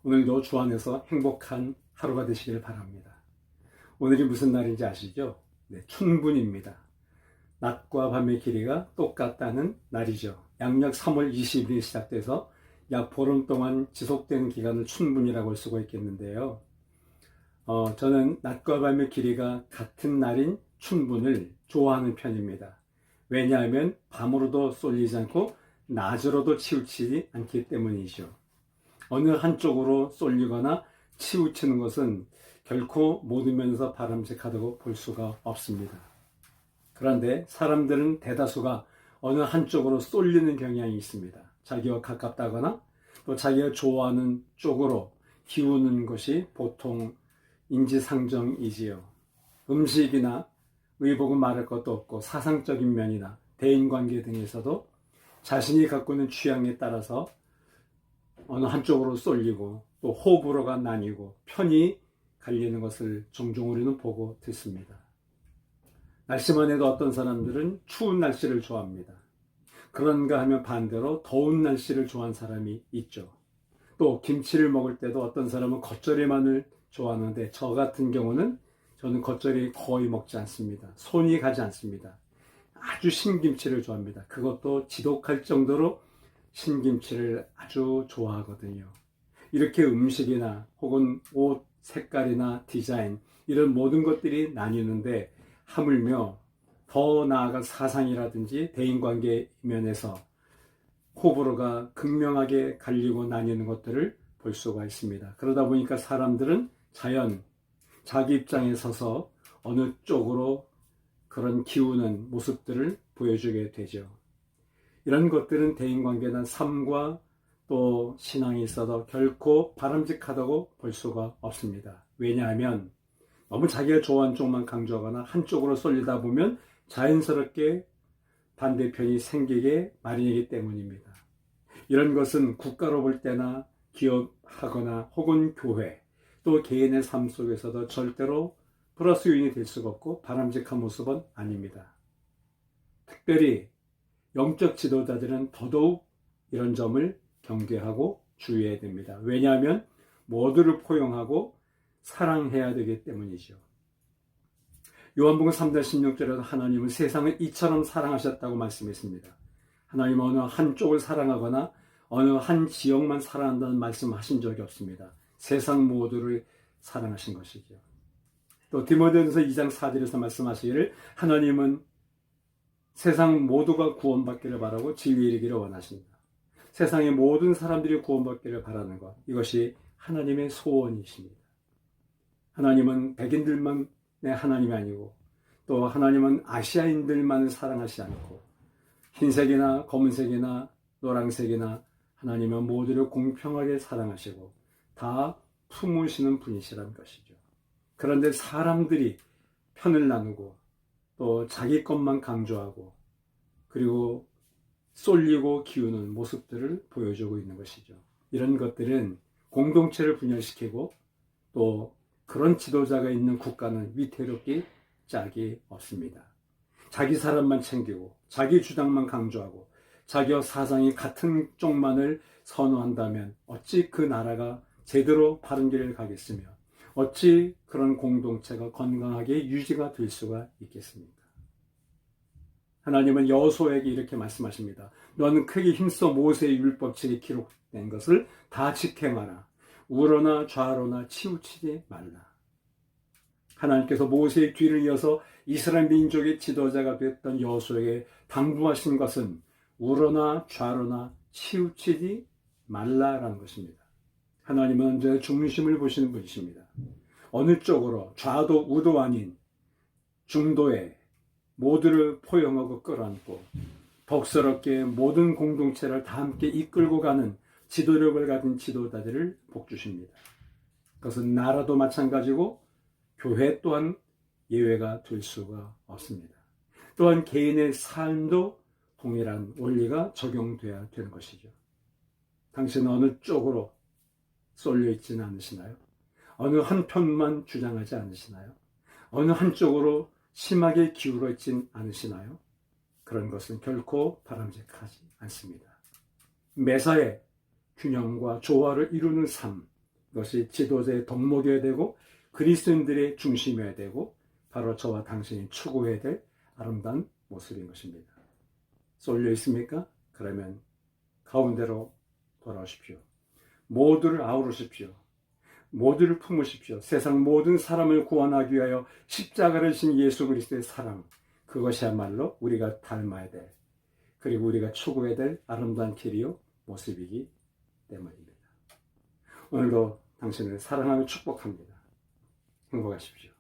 오늘도 주 안에서 행복한 하루가 되시길 바랍니다. 오늘이 무슨 날인지 아시죠? 네, 춘분입니다. 낮과 밤의 길이가 똑같다는 날이죠. 양력 3월 20일이 시작돼서 약 보름 동안 지속되는 기간을 춘분이라고 할 수가 있겠는데요. 저는 낮과 밤의 길이가 같은 날인 춘분을 좋아하는 편입니다. 왜냐하면 밤으로도 쏠리지 않고 낮으로도 치우치지 않기 때문이죠. 어느 한쪽으로 쏠리거나 치우치는 것은 결코 모든 면에서 바람직하다고 볼 수가 없습니다. 그런데 사람들은 대다수가 어느 한쪽으로 쏠리는 경향이 있습니다. 자기와 가깝다거나 또 자기가 좋아하는 쪽으로 기우는 것이 보통 인지상정이지요. 음식이나 의복은 말할 것도 없고 사상적인 면이나 대인관계 등에서도 자신이 갖고 있는 취향에 따라서 어느 한쪽으로 쏠리고 또 호불호가 나뉘고 편이 갈리는 것을 종종 우리는 보고 듣습니다. 날씨만 해도 어떤 사람들은 추운 날씨를 좋아합니다. 그런가 하면 반대로 더운 날씨를 좋아하는 사람이 있죠. 또 김치를 먹을 때도 어떤 사람은 겉절이만을 좋아하는데 저 같은 경우는 저는 겉절이 거의 먹지 않습니다. 손이 가지 않습니다. 아주 신김치를 좋아합니다. 그것도 지독할 정도로 신김치를 아주 좋아하거든요. 이렇게 음식이나 혹은 옷 색깔이나 디자인 이런 모든 것들이 나뉘는데 하물며 더 나아가 사상이라든지 대인관계 면에서 호불호가 극명하게 갈리고 나뉘는 것들을 볼 수가 있습니다. 그러다 보니까 사람들은 자연 자기 입장에 서서 어느 쪽으로 그런 기우는 모습들을 보여주게 되죠. 이런 것들은 대인관계나 삶과 또 신앙에 있어도 결코 바람직하다고 볼 수가 없습니다. 왜냐하면 너무 자기가 좋아하는 쪽만 강조하거나 한쪽으로 쏠리다 보면 자연스럽게 반대편이 생기게 마련이기 때문입니다. 이런 것은 국가로 볼 때나 기업하거나 혹은 교회 또 개인의 삶 속에서도 절대로 플러스 요인이 될 수가 없고 바람직한 모습은 아닙니다. 특별히 영적 지도자들은 더더욱 이런 점을 경계하고 주의해야 됩니다. 왜냐하면 모두를 포용하고 사랑해야 되기 때문이죠. 요한복음 3장 16절에도 하나님은 세상을 이처럼 사랑하셨다고 말씀했습니다. 하나님은 어느 한쪽을 사랑하거나 어느 한 지역만 사랑한다는 말씀하신 적이 없습니다. 세상 모두를 사랑하신 것이죠. 또 디모데전서 2장 4절에서 말씀하시기를 하나님은 세상 모두가 구원받기를 바라고 진리에 이르기를 원하십니다. 세상의 모든 사람들이 구원받기를 바라는 것, 이것이 하나님의 소원이십니다. 하나님은 백인들만의 하나님이 아니고 또 하나님은 아시아인들만을 사랑하지 않고 흰색이나 검은색이나 노란색이나 하나님은 모두를 공평하게 사랑하시고 다 품으시는 분이시라는 것이죠. 그런데 사람들이 편을 나누고 또 자기 것만 강조하고 그리고 쏠리고 기우는 모습들을 보여주고 있는 것이죠. 이런 것들은 공동체를 분열시키고 또 그런 지도자가 있는 국가는 위태롭기 짝이 없습니다. 자기 사람만 챙기고 자기 주장만 강조하고 자기와 사상이 같은 쪽만을 선호한다면 어찌 그 나라가 제대로 바른 길을 가겠으며 어찌 그런 공동체가 건강하게 유지가 될 수가 있겠습니까? 하나님은 여호수아에게 이렇게 말씀하십니다. 너는 크게 힘써 모세의 율법책에 기록된 것을 다 지켜마라. 우러나 좌로나 치우치지 말라. 하나님께서 모세의 뒤를 이어서 이스라엘 민족의 지도자가 됐던 여호수아에게 당부하신 것은 우러나 좌로나 치우치지 말라라는 것입니다. 하나님은 언제나 중심을 보시는 분이십니다. 어느 쪽으로 좌도 우도 아닌 중도에 모두를 포용하고 끌어안고 덕스럽게 모든 공동체를 다 함께 이끌고 가는 지도력을 가진 지도자들을 복주십니다. 그것은 나라도 마찬가지고 교회 또한 예외가 될 수가 없습니다. 또한 개인의 삶도 동일한 원리가 적용돼야 되는 것이죠. 당신은 어느 쪽으로 쏠려 있지는 않으시나요? 어느 한편만 주장하지 않으시나요? 어느 한쪽으로 심하게 기울어 있진 않으시나요? 그런 것은 결코 바람직하지 않습니다. 매사에 균형과 조화를 이루는 삶, 그것이 지도자의 덕목이어야 되고 그리스도인들의 중심이어야 되고 바로 저와 당신이 추구해야 될 아름다운 모습인 것입니다. 쏠려 있습니까? 그러면 가운데로 돌아오십시오. 모두를 아우르십시오. 모두를 품으십시오. 세상 모든 사람을 구원하기 위하여 십자가를 진 예수 그리스도의 사랑, 그것이야말로 우리가 닮아야 될, 그리고 우리가 추구해야 될 아름다운 길이요 모습이기 때문입니다. 오늘도 당신을 사랑하며 축복합니다. 행복하십시오.